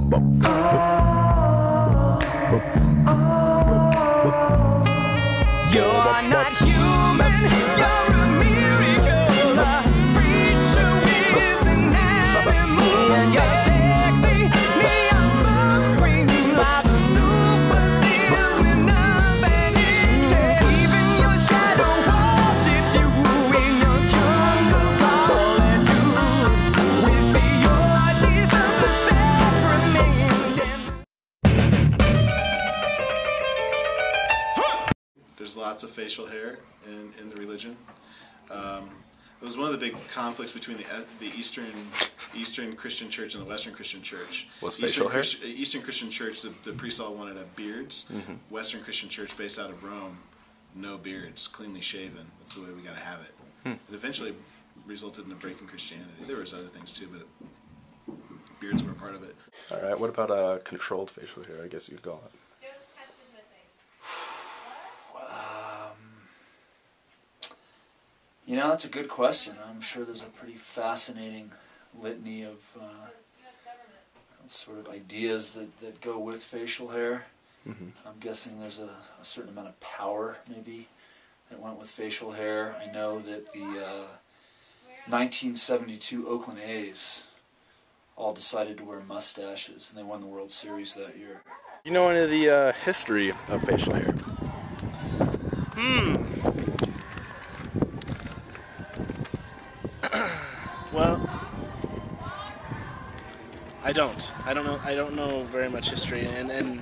You're not human, you're a miracle, a creature with an animal. You're sexy, neon smoke screen, like a superseals with nothing in it. Even your shadow worships you in your jungle solitude. With the orgies of the sacrament. There's lots of facial hair in the religion. It was one of the big conflicts between the Eastern Christian Church and the Western Christian Church. Was facial hair? Eastern Christian Church, the priests all wanted to have beards. Mm-hmm. Western Christian Church, based out of Rome, no beards, cleanly shaven. That's the way we got to have it. It eventually resulted in a break in Christianity. There was other things too, but beards were a part of it. All right. What about controlled facial hair? I guess you could call it. You know, that's a good question. I'm sure there's a pretty fascinating litany of sort of ideas that go with facial hair. Mm-hmm. I'm guessing there's a certain amount of power, maybe, that went with facial hair. I know that the 1972 Oakland A's all decided to wear mustaches, and they won the World Series that year. You know any of the history of facial hair? Well, I don't know very much history, and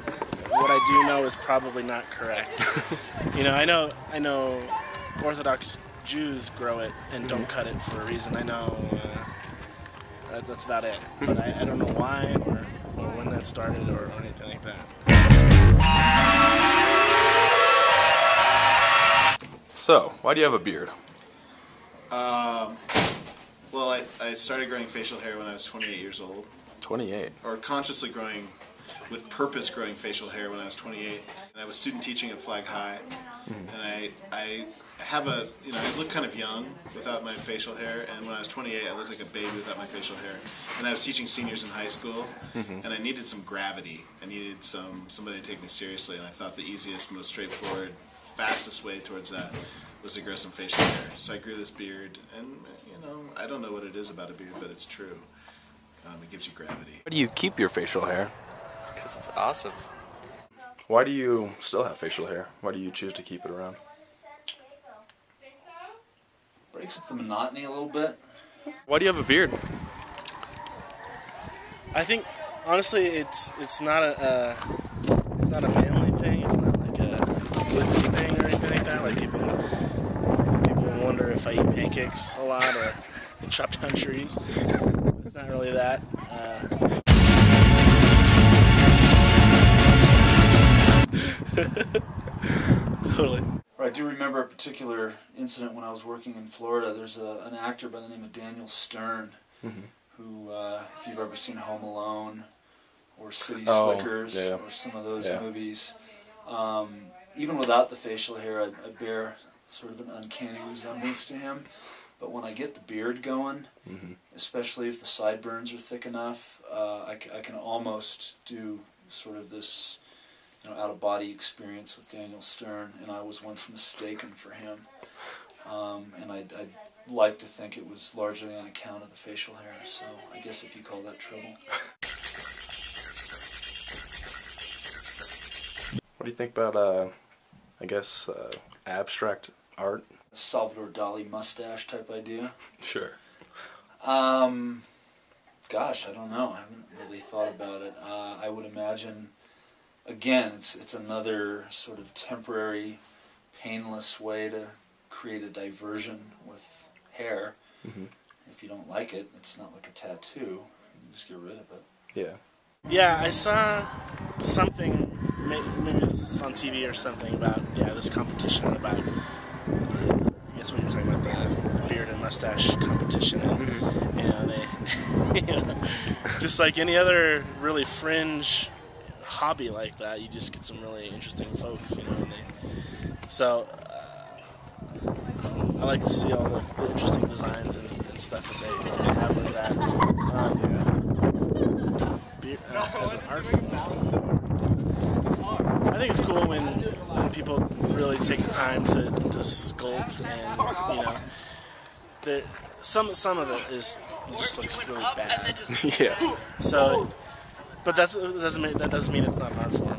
what I do know is probably not correct. You know, I know Orthodox Jews grow it and don't cut it for a reason. I know that's about it, but I don't know why or when that started or anything like that. So, why do you have a beard? Well, I started growing facial hair when I was 28 years old. 28. Or consciously growing, with purpose growing facial hair when I was 28. And I was student teaching at Flag High. And I have a, you know, I look kind of young without my facial hair. And when I was 28, I looked like a baby without my facial hair. And I was teaching seniors in high school. And I needed some gravity. I needed somebody to take me seriously. And I thought the easiest, most straightforward, fastest way towards that was to grow some facial hair. So I grew this beard, and you know, I don't know what it is about a beard, but it's true. It gives you gravity. Why do you keep your facial hair? Because it's awesome. Why do you still have facial hair? Why do you choose to keep it around? Breaks up the monotony a little bit. Why do you have a beard? I think honestly, it's not a manly thing. It's not like a glitzy thing or anything like that. Like people wonder if I eat pancakes a lot or chop down trees. It's not really that. Totally. I do remember a particular incident when I was working in Florida. There's an actor by the name of Daniel Stern, who, if you've ever seen Home Alone or City Slickers or some of those movies, even without the facial hair, I bear sort of an uncanny resemblance to him. But when I get the beard going, especially if the sideburns are thick enough, I can almost do sort of this, you know, out-of-body experience with Daniel Stern, and I was once mistaken for him. And I'd like to think it was largely on account of the facial hair, so I guess if you call that trouble. What do you think about, I guess, abstract art? Salvador Dali mustache type idea? Sure. Gosh, I don't know. I haven't really thought about it. I would imagine, again, it's another sort of temporary, painless way to create a diversion with hair. If you don't like it, it's not like a tattoo. You can just get rid of it. Yeah. Yeah, I saw something, maybe it's on TV or something about, this competition about, I guess what you're talking about, the beard and mustache competition. And, you know, they, just like any other really fringe hobby like that, you just get some really interesting folks, you know, and so I like to see all the interesting designs and stuff that they have with that. as an art form. I think it's cool when people really take the time to sculpt, and some of it just looks really bad. Yeah. So, but that doesn't mean it's not an art form.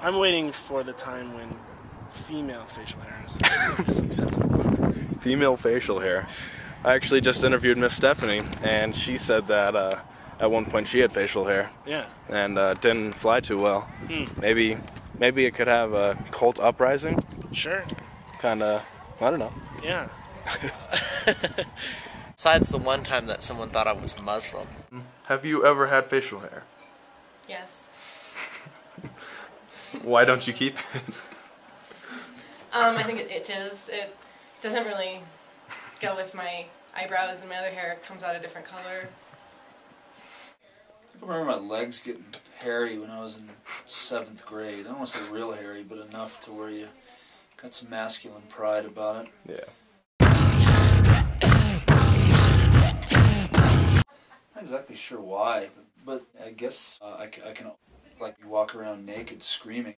I'm waiting for the time when female facial hair is acceptable. Female facial hair. I actually just interviewed Miss Stephanie, and she said that at one point she had facial hair. Yeah. And didn't fly too well. Maybe it could have a cult uprising. Sure. Kinda, I don't know. Yeah. Besides the one time that someone thought I was Muslim. Have you ever had facial hair? Yes. Why don't you keep it? I think it doesn't really go with my eyebrows, and my other hair comes out a different color. I remember my legs getting hairy when I was in 7th grade. I don't want to say real hairy, but enough to where you got some masculine pride about it. Yeah. Not exactly sure why, but I guess I can like walk around naked screaming.